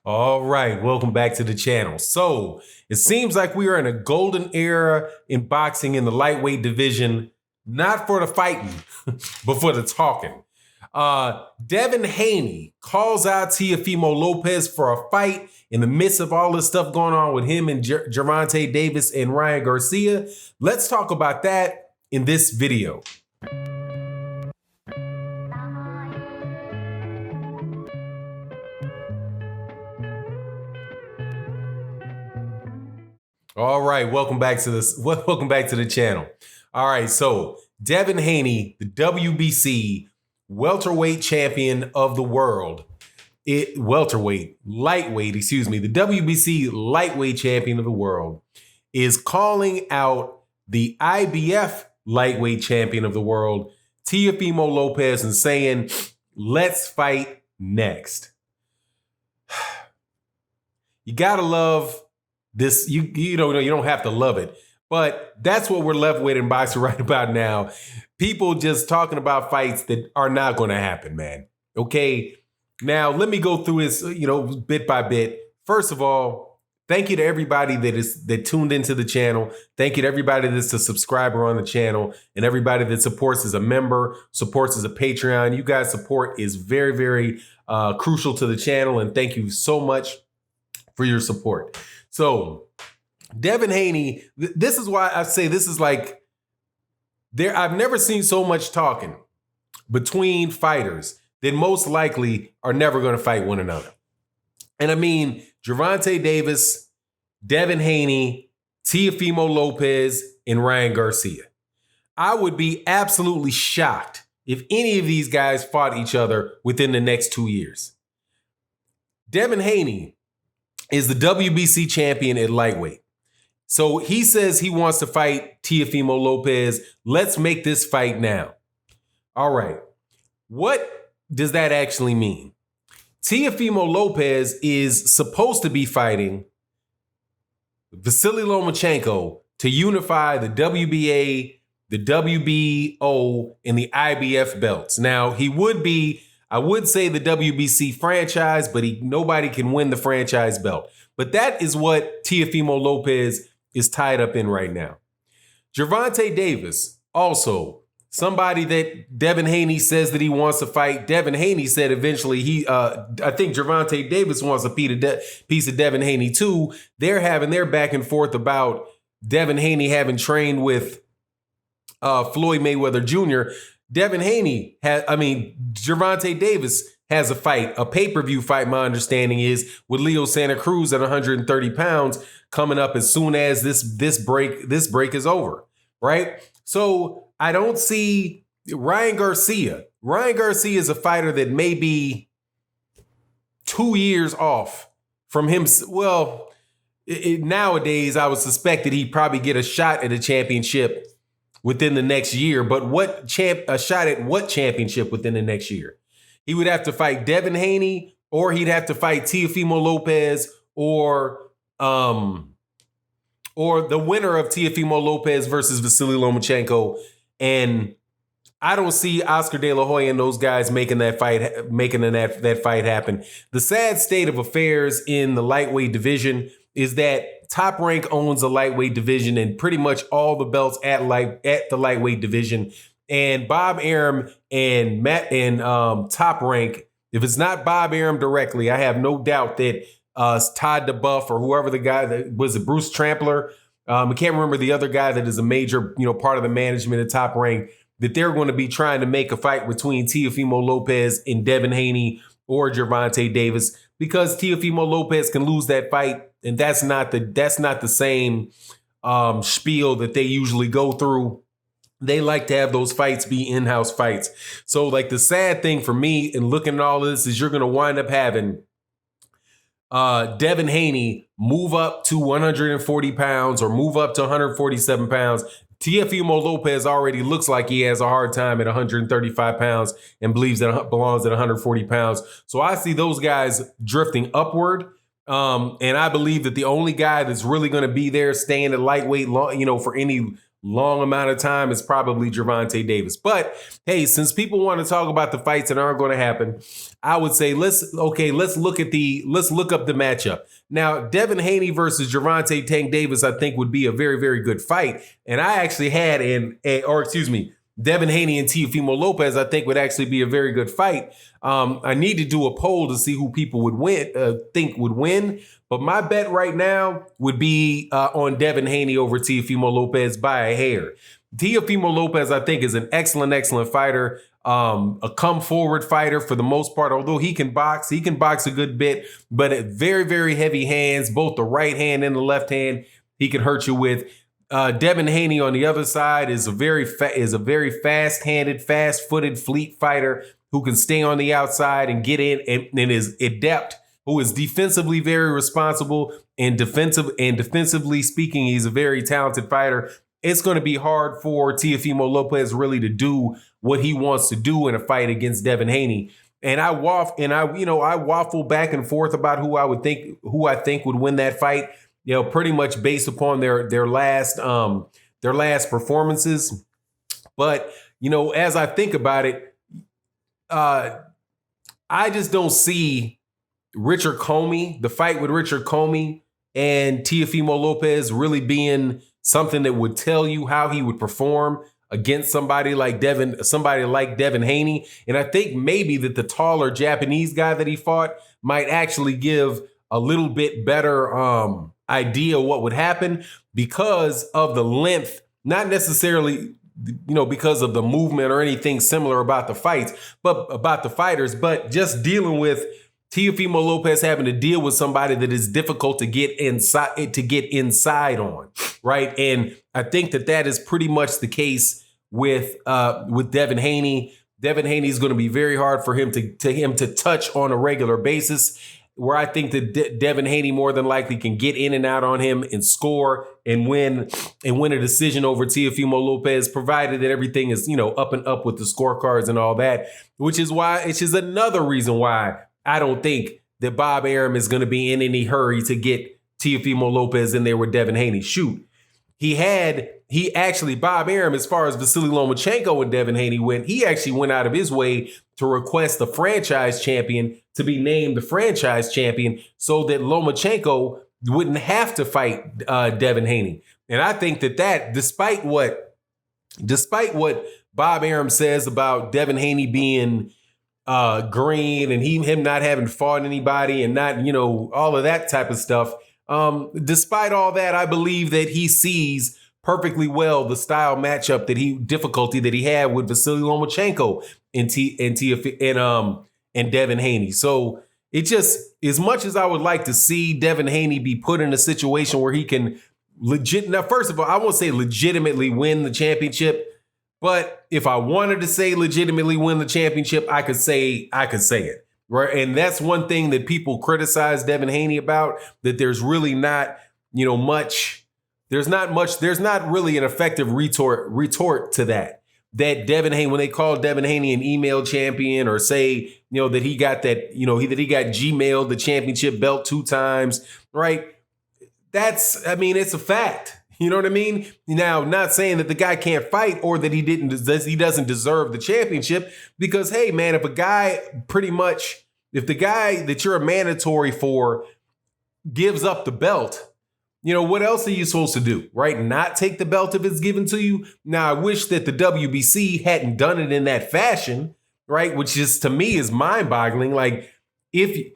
All right, welcome back to the channel. So it seems like we are in a golden era in boxing in the lightweight division, not for the fighting, but for the talking. Devin Haney calls out Teofimo Lopez for a fight in the midst of all this stuff going on with him and Gervonta Davis and Ryan Garcia. Let's talk about that in this video. All right, welcome back to this. Welcome back to the channel. All right, so Devin Haney, the WBC welterweight champion of the world, the WBC lightweight champion of the world, is calling out the IBF lightweight champion of the world, Teofimo Lopez, and saying, "Let's fight next." You gotta love this. You don't have to love it, but that's what we're left with in boxing right about now. People just talking about fights that are not going to happen, man. Okay, now let me go through this, bit by bit. First of all, thank you to everybody that tuned into the channel. Thank you to everybody that's a subscriber on the channel, and everybody that supports as a member, supports as a Patreon. You guys' support is very, very crucial to the channel, and thank you so much for your support. So Devin Haney, this is why I say this is like I've never seen so much talking between fighters that most likely are never going to fight one another. And I mean, Gervonta Davis, Devin Haney, Teofimo Lopez, and Ryan Garcia. I would be absolutely shocked if any of these guys fought each other within the next 2 years. Devin Haney is the WBC champion at lightweight. So he says he wants to fight Teofimo Lopez. Let's make this fight now. All right. What does that actually mean? Teofimo Lopez is supposed to be fighting Vasyl Lomachenko to unify the WBA, the WBO, and the IBF belts. Now, he would be, I would say, the WBC franchise, but nobody can win the franchise belt. But that is what Teofimo Lopez is tied up in right now. Gervonta Davis, also somebody that Devin Haney says that he wants to fight. Devin Haney said eventually I think Gervonta Davis wants a piece of Devin Haney too. They're having their back and forth about Devin Haney having trained with Floyd Mayweather Jr. Gervonta Davis has a fight, a pay-per-view fight, my understanding is, with Leo Santa Cruz at 130 pounds coming up as soon as this break is over, right? So I don't see Ryan Garcia. Ryan Garcia is a fighter that may be 2 years off from him. Well, nowadays I would suspect that he'd probably get a shot at a championship within the next year, but a shot at what championship within the next year? He would have to fight Devin Haney, or he'd have to fight Teofimo Lopez, or the winner of Teofimo Lopez versus Vasyl Lomachenko. And I don't see Oscar De La Hoya and those guys making that fight happen. The sad state of affairs in the lightweight division is that Top Rank owns the lightweight division and pretty much all the belts at the lightweight division. And Bob Arum and Top Rank, if it's not Bob Arum directly, I have no doubt that Todd DeBuff or whoever the guy that was it, Bruce Trampler, I can't remember the other guy that is a major part of the management at Top Rank, that they're going to be trying to make a fight between Teofimo Lopez and Devin Haney or Gervonta Davis, because Teofimo Lopez can lose that fight, and that's not the same spiel that they usually go through. They like to have those fights be in-house fights. So like the sad thing for me in looking at all this is you're going to wind up having Devin Haney move up to 140 pounds or move up to 147 pounds. Teofimo Lopez already looks like he has a hard time at 135 pounds and believes that it belongs at 140 pounds. So I see those guys drifting upward. And I believe that the only guy that's really going to be there staying at lightweight, for any long amount of time is probably Gervonta Davis. But hey, since people want to talk about the fights that aren't going to happen, I would say let's look up the matchup. Now, Devin Haney versus Gervonta Tank Davis, I think would be a very, very good fight. And I actually had Devin Haney and Teofimo Lopez, I think would actually be a very good fight. I need to do a poll to see who people think would win. But my bet right now would be on Devin Haney over Teofimo Lopez by a hair. Teofimo Lopez, I think, is an excellent fighter, a come forward fighter for the most part. Although he can box a good bit, but at very, very heavy hands, both the right hand and the left hand, he can hurt you with. Devin Haney on the other side is a very fast-handed, fast-footed, fleet fighter who can stay on the outside and get in and is adept, who is defensively very responsible and defensively speaking, he's a very talented fighter. It's going to be hard for Teofimo Lopez really to do what he wants to do in a fight against Devin Haney. And I waffle back and forth about who I think would win that fight. Pretty much based upon their last performances. But as I think about it, I just don't see the fight with Richard Comey and Teofimo Lopez really being something that would tell you how he would perform against somebody like Devin Haney. And I think maybe that the taller Japanese guy that he fought might actually give a little bit better idea what would happen because of the length, not necessarily because of the movement or anything similar about the fights, but about the fighters, but just dealing with Teofimo Lopez having to deal with somebody that is difficult to get inside on, right? And I think that is pretty much the case with Devin Haney. Devin Haney is going to be very hard for him to touch on a regular basis, where I think that Devin Haney more than likely can get in and out on him and score and win a decision over Teofimo Lopez, provided that everything is, up and up with the scorecards and all that, which is another reason why I don't think that Bob Arum is going to be in any hurry to get Teofimo Lopez in there with Devin Haney. Shoot. Bob Arum, as far as Vasyl Lomachenko and Devin Haney went, he actually went out of his way to request the franchise champion to be named the franchise champion so that Lomachenko wouldn't have to fight Devin Haney. And I think that despite what Bob Arum says about Devin Haney being green and him not having fought anybody and not, all of that type of stuff, despite all that, I believe that he sees perfectly well the style matchup difficulty that he had with Vasyl Lomachenko and Devin Haney. So it just, as much as I would like to see Devin Haney be put in a situation where he can first of all, I won't say legitimately win the championship, but if I wanted to say legitimately win the championship, I could say it. Right. And that's one thing that people criticize Devin Haney about, that there's really not, there's not really an effective retort to that. That Devin Haney, when they call Devin Haney an email champion, or say, that he got that Gmailed the championship belt 2 times, right? It's a fact. You know what I mean? Now, not saying that the guy can't fight or that he doesn't deserve the championship, because, hey, man, if the guy that you're a mandatory for gives up the belt, what else are you supposed to do, right? Not take the belt if it's given to you? Now, I wish that the WBC hadn't done it in that fashion, right? Which is, to me, is mind-boggling. Like, if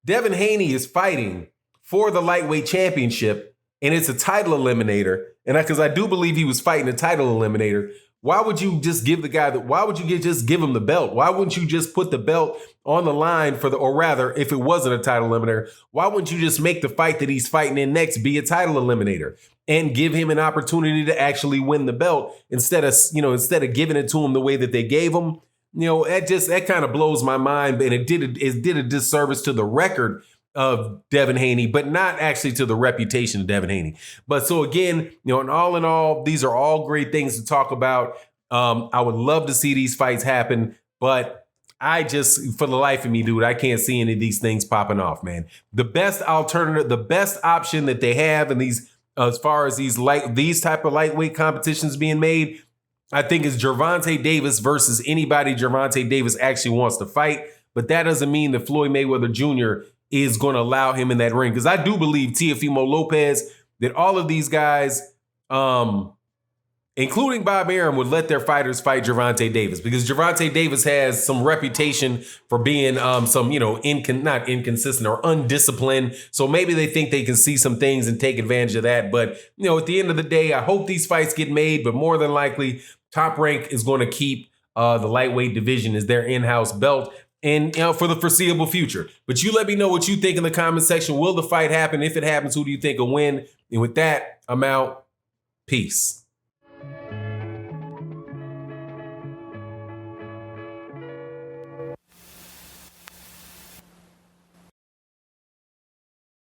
Devin Haney is fighting for the lightweight championship and it's a title eliminator, and because I do believe he was fighting a title eliminator, why would you just give the guy why would you just give him the belt? Why wouldn't you just put the belt on the line or rather, if it wasn't a title eliminator, why wouldn't you just make the fight that he's fighting in next be a title eliminator and give him an opportunity to actually win the belt instead of giving it to him the way that they gave him? That kind of blows my mind, and it did a disservice to the record of Devin Haney, but not actually to the reputation of Devin Haney. But so again, and all in all, these are all great things to talk about. I would love to see these fights happen, but I just, for the life of me, dude, I can't see any of these things popping off, man. The best alternative, the best option that they have in these, as far as these type of lightweight competitions being made, I think is Gervonta Davis versus anybody Gervonta Davis actually wants to fight. But that doesn't mean that Floyd Mayweather Jr. is going to allow him in that ring. Because I do believe Teofimo Lopez, that all of these guys, including Bob Arum, would let their fighters fight Gervonta Davis, because Gervonta Davis has some reputation for being not inconsistent or undisciplined. So maybe they think they can see some things and take advantage of that. But, at the end of the day, I hope these fights get made, but more than likely, Top Rank is going to keep the lightweight division as their in-house belt and for the foreseeable future. But you let me know what you think in the comment section. Will the fight happen? If it happens, who do you think will win? And with that, I'm out. Peace.